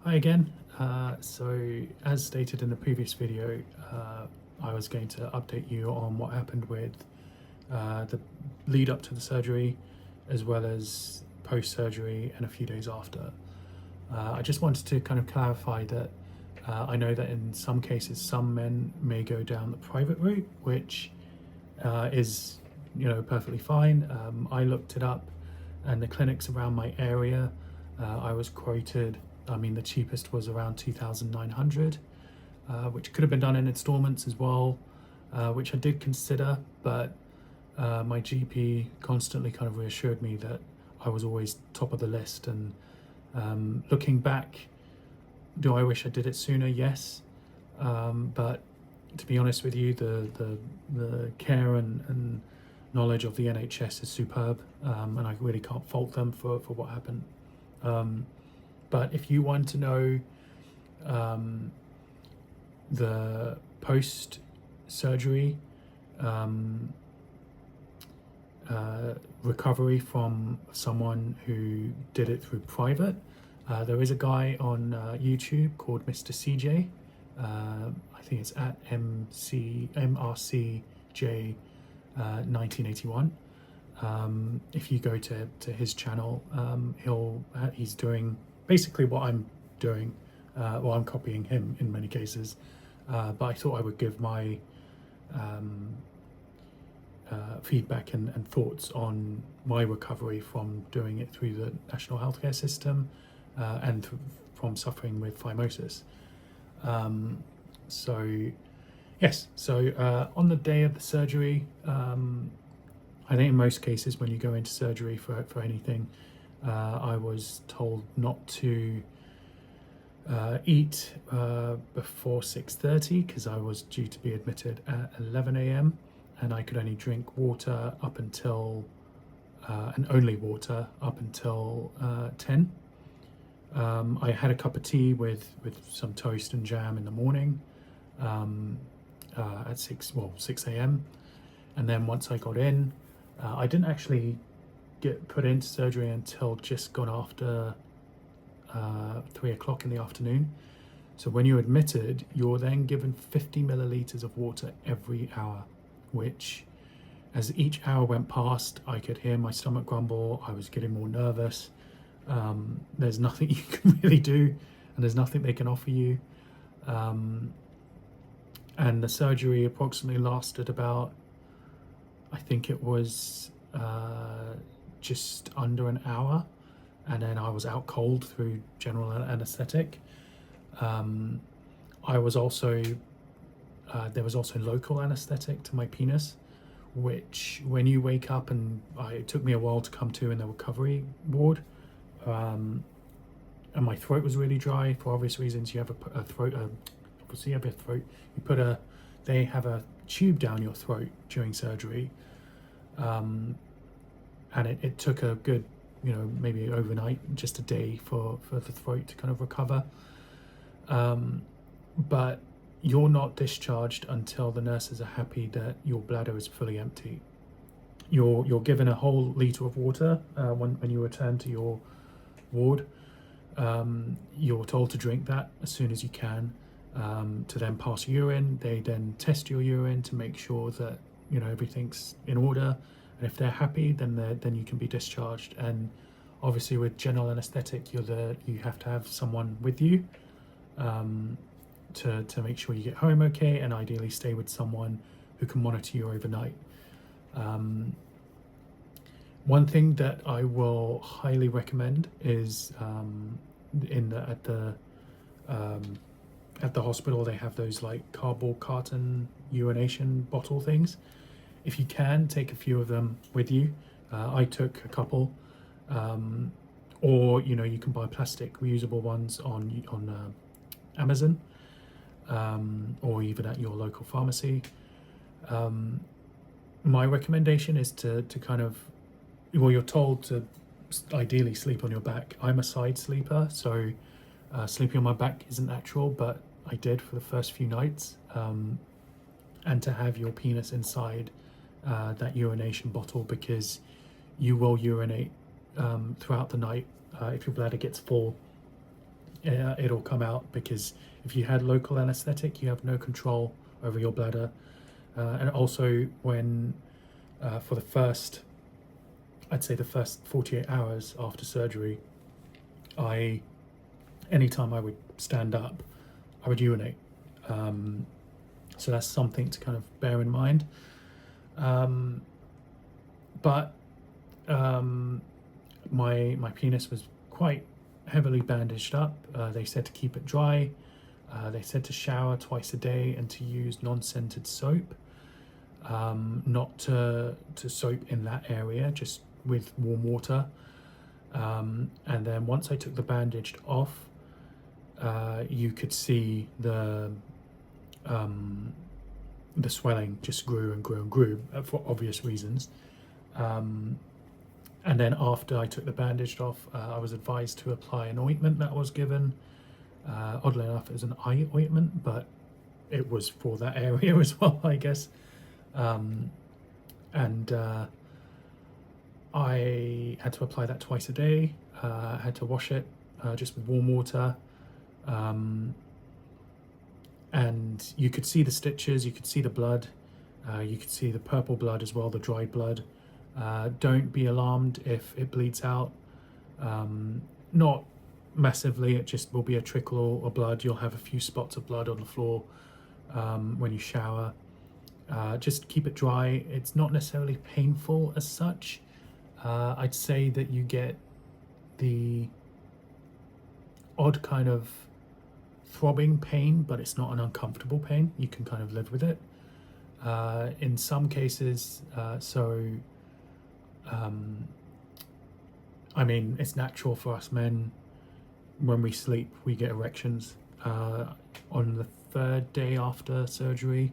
Hi again. So as stated in the previous video, I was going to update you on what happened with the lead up to the surgery, as well as post-surgery and a few days after. I just wanted to kind of clarify that I know that in some cases some men may go down the private route, which is perfectly fine. I looked it up, and the clinics around my area, I was quoted, the cheapest was around 2,900, which could have been done in installments as well, which I did consider, but my GP constantly kind of reassured me that I was always top of the list. And looking back, do I wish I did it sooner? Yes. But to be honest with you, the care and knowledge of the NHS is superb, and I really can't fault them for what happened. But if you want to know the post-surgery recovery from someone who did it through private, there is a guy on YouTube called Mr. CJ. I think it's at MRCJ 1981. If you go to his channel, he's doing basically what I'm doing. Well, I'm copying him in many cases, but I thought I would give my feedback and thoughts on my recovery from doing it through the national healthcare system, and from suffering with phimosis. So on the day of the surgery, I think in most cases when you go into surgery for anything, I was told not to eat before 6:30 because I was due to be admitted at 11 a.m. and I could only drink water up until and only water up until 10. I had a cup of tea with some toast and jam in the morning at 6 a.m. And then once I got in, I didn't actually get put into surgery until just gone after 3 o'clock in the afternoon. So when you're admitted, you're then given 50 milliliters of water every hour, which as each hour went past, I could hear my stomach grumble. I was getting more nervous. There's nothing you can really do, and there's nothing they can offer you. And the surgery approximately lasted about, I think it was just under an hour, and then I was out cold through general anesthetic. I was also there was also local anesthetic to my penis, which when you wake up, and it took me a while to come to in the recovery ward, and my throat was really dry for obvious reasons. You have a throat, obviously you have a throat. They have a tube down your throat during surgery, and it took a good, maybe overnight, just a day for the throat to kind of recover. But you're not discharged until the nurses are happy that your bladder is fully empty. You're given a whole litre of water when you return to your ward. You're told to drink that as soon as you can, to then pass urine. They then test your urine to make sure that everything's in order, and if they're happy, then you can be discharged. And obviously with general anesthetic, you have to have someone with you to make sure you get home okay, and ideally stay with someone who can monitor you overnight. One thing that I will highly recommend is at the hospital they have those like cardboard carton urination bottle things. If you can, take a few of them with you. I took a couple, or you can buy plastic reusable ones on Amazon, or even at your local pharmacy. My recommendation is to kind of, you're told to ideally sleep on your back. I'm a side sleeper, so sleeping on my back isn't natural, but I did for the first few nights. And to have your penis inside that urination bottle, because you will urinate throughout the night if your bladder gets full. it'll come out, because if you had local anesthetic, you have no control over your bladder. And also when, for the first, I'd say the first 48 hours after surgery, anytime I would stand up, I would urinate. So that's something to kind of bear in mind. But my penis was quite heavily bandaged up. They said to keep it dry. They said to shower twice a day and to use non-scented soap. Not to soap in that area, just with warm water. And then once I took the bandage off, you could see the swelling just grew and grew and grew, for obvious reasons. And then after I took the bandage off, I was advised to apply an ointment that was given. Oddly enough, it was an eye ointment, but it was for that area as well, I guess. And I had to apply that twice a day. I had to wash it just with warm water. And you could see the stitches, you could see the blood, you could see the purple blood as well, the dried blood. Don't be alarmed if it bleeds out. Not massively, it just will be a trickle of blood. You'll have a few spots of blood on the floor when you shower. Just keep it dry. It's not necessarily painful as such. I'd say that you get the odd kind of throbbing pain, but it's not an uncomfortable pain. You can kind of live with it. In some cases, I mean, it's natural for us men, when we sleep, we get erections. On the third day after surgery,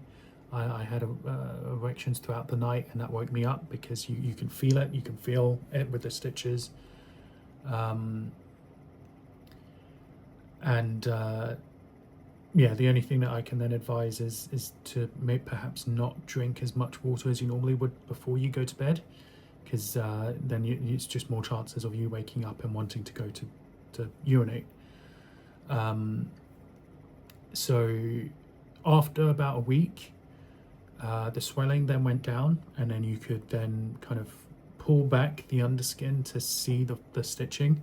I had erections throughout the night, and that woke me up, because you can feel it, you can feel it with the stitches. Yeah, the only thing that I can then advise is to perhaps not drink as much water as you normally would before you go to bed, because then it's just more chances of you waking up and wanting to go to urinate. So after about a week, the swelling then went down, and then you could then kind of pull back the underskin to see the stitching.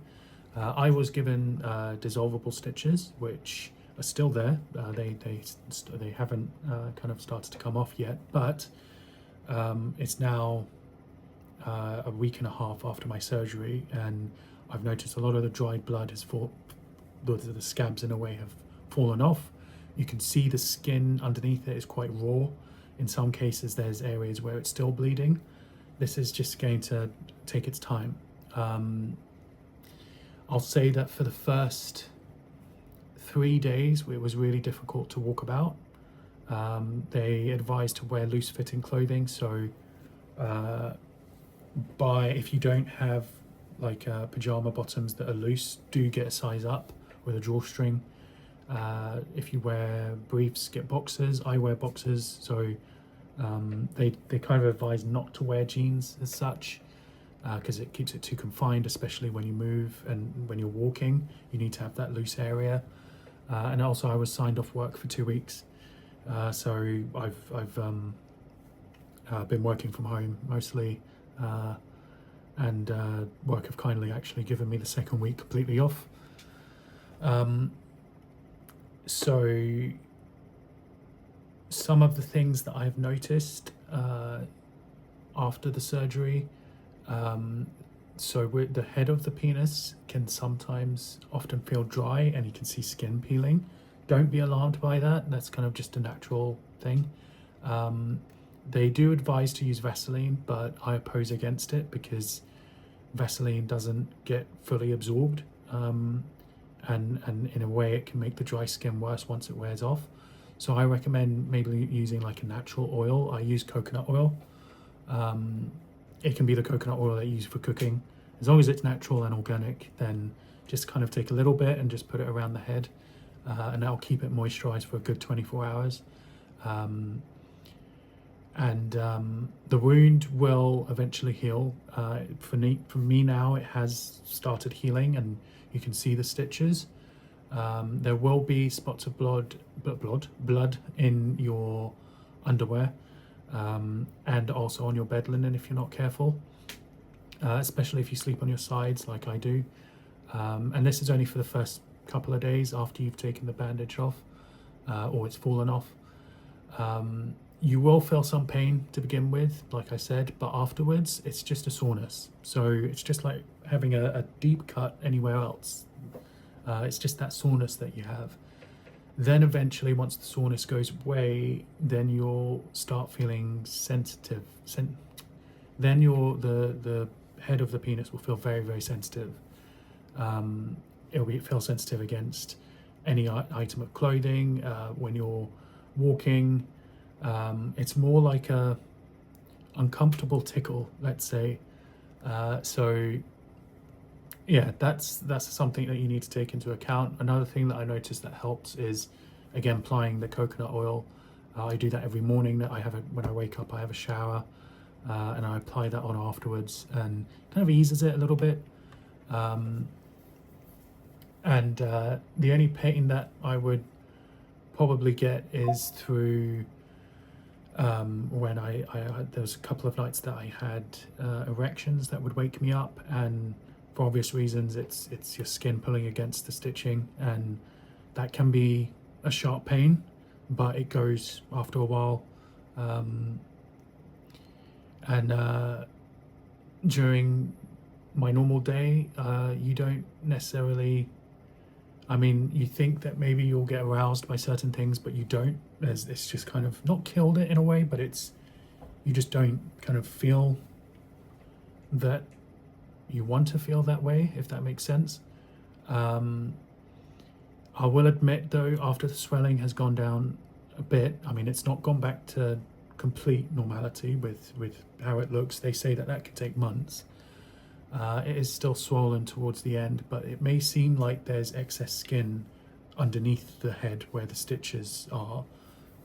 I was given dissolvable stitches, which are still there. They haven't kind of started to come off yet, but it's now a week and a half after my surgery, and I've noticed a lot of the dried blood has the scabs in a way have fallen off. You can see the skin underneath it is quite raw. In some cases, there's areas where it's still bleeding. This is just going to take its time. I'll say that for the first 3 days, it was really difficult to walk about. They advised to wear loose-fitting clothing, so if you don't have like pajama bottoms that are loose, do get a size up with a drawstring. If you wear briefs, get boxers. I wear boxers, so they kind of advise not to wear jeans as such, because it keeps it too confined, especially when you move and when you're walking. You need to have that loose area. And also, I was signed off work for 2 weeks, so I've been working from home mostly, and work have kindly actually given me the second week completely off. So some of the things that I've noticed after the surgery, so with the head of the penis can sometimes often feel dry, and you can see skin peeling. Don't be alarmed by that. That's kind of just a natural thing. They do advise to use Vaseline, but I oppose against it, because Vaseline doesn't get fully absorbed. And in a way it can make the dry skin worse once it wears off. So I recommend maybe using like a natural oil. I use coconut oil. It can be the coconut oil that you use for cooking. As long as it's natural and organic, then just kind of take a little bit and just put it around the head, and that'll keep it moisturized for a good 24 hours. The wound will eventually heal. For me now, it has started healing, and you can see the stitches. There will be spots of blood in your underwear, and also on your bed linen if you're not careful, especially if you sleep on your sides like I do. And this is only for the first couple of days after you've taken the bandage off, or it's fallen off. You will feel some pain to begin with, like I said, but afterwards it's just a soreness. So it's just like having a deep cut anywhere else. It's just that soreness that you have. Then eventually, once the soreness goes away, then you'll start feeling sensitive. Then the head of the penis will feel very, very sensitive. It'll feel sensitive against any item of clothing, when you're walking. It's more like a uncomfortable tickle, let's say. So yeah, that's something that you need to take into account. Another thing that I noticed that helps is, again, applying the coconut oil. I do that every morning. When I wake up, I have a shower, and I apply that on afterwards, and kind of eases it a little bit. And the only pain that I would probably get is through when there was a couple of nights that I had erections that would wake me up, and for obvious reasons it's your skin pulling against the stitching, and that can be a sharp pain, but it goes after a while. And during my normal day, you don't necessarily, I mean, you think that maybe you'll get aroused by certain things, but you don't. It's just kind of not killed it in a way, but you just don't kind of feel that you want to feel that way, if that makes sense. I will admit though, after the swelling has gone down a bit, I mean, it's not gone back to complete normality with how it looks. They say that can take months. It is still swollen towards the end, but it may seem like there's excess skin underneath the head where the stitches are,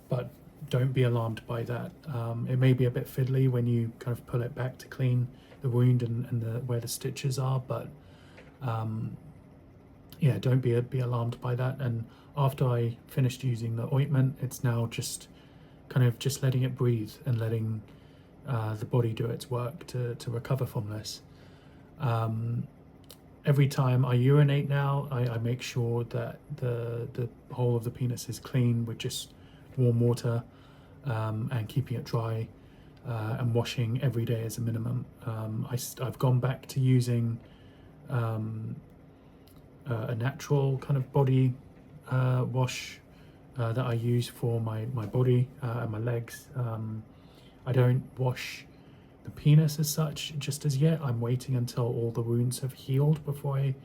but don't be alarmed by that. It may be a bit fiddly when you kind of pull it back to clean the wound and where the stitches are, but yeah, don't be alarmed by that. And after I finished using the ointment, it's now just kind of just letting it breathe and letting the body do its work to recover from this. Every time I urinate now, I make sure that the whole of the penis is clean with just warm water, and keeping it dry, and washing every day as a minimum. I've gone back to using a natural kind of body wash that I use for my body and my legs. I don't wash the penis as such just as yet. I'm waiting until all the wounds have healed before I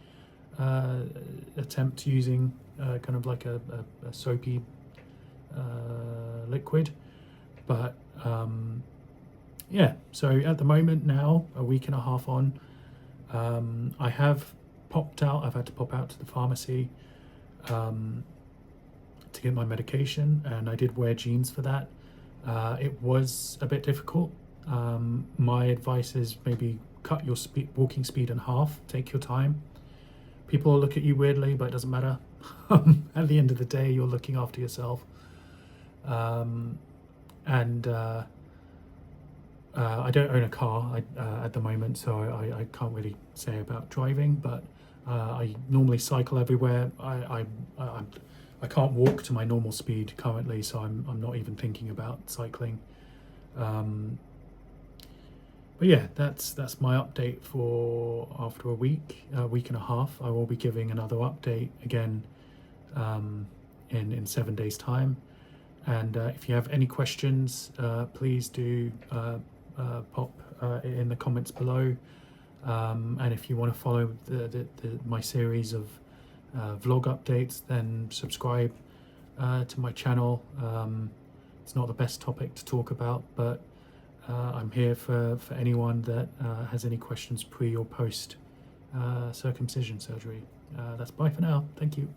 attempt using kind of like a soapy liquid. But yeah, so at the moment now, a week and a half on, I have I've had to pop out to the pharmacy to get my medication, and I did wear jeans for that. It was a bit difficult. My advice is maybe cut your walking speed in half, take your time. People will look at you weirdly, but it doesn't matter. At the end of the day, you're looking after yourself. I don't own a car at the moment, so I can't really say about driving, but I normally cycle everywhere. I can't walk to my normal speed currently, so I'm not even thinking about cycling. But yeah, that's my update for after a week and a half. I will be giving another update again in 7 days' time. And if you have any questions, please do pop in the comments below. And if you want to follow my series of vlog updates, then subscribe to my channel. It's not the best topic to talk about, but I'm here for anyone that has any questions pre or post circumcision surgery. That's bye for now. Thank you.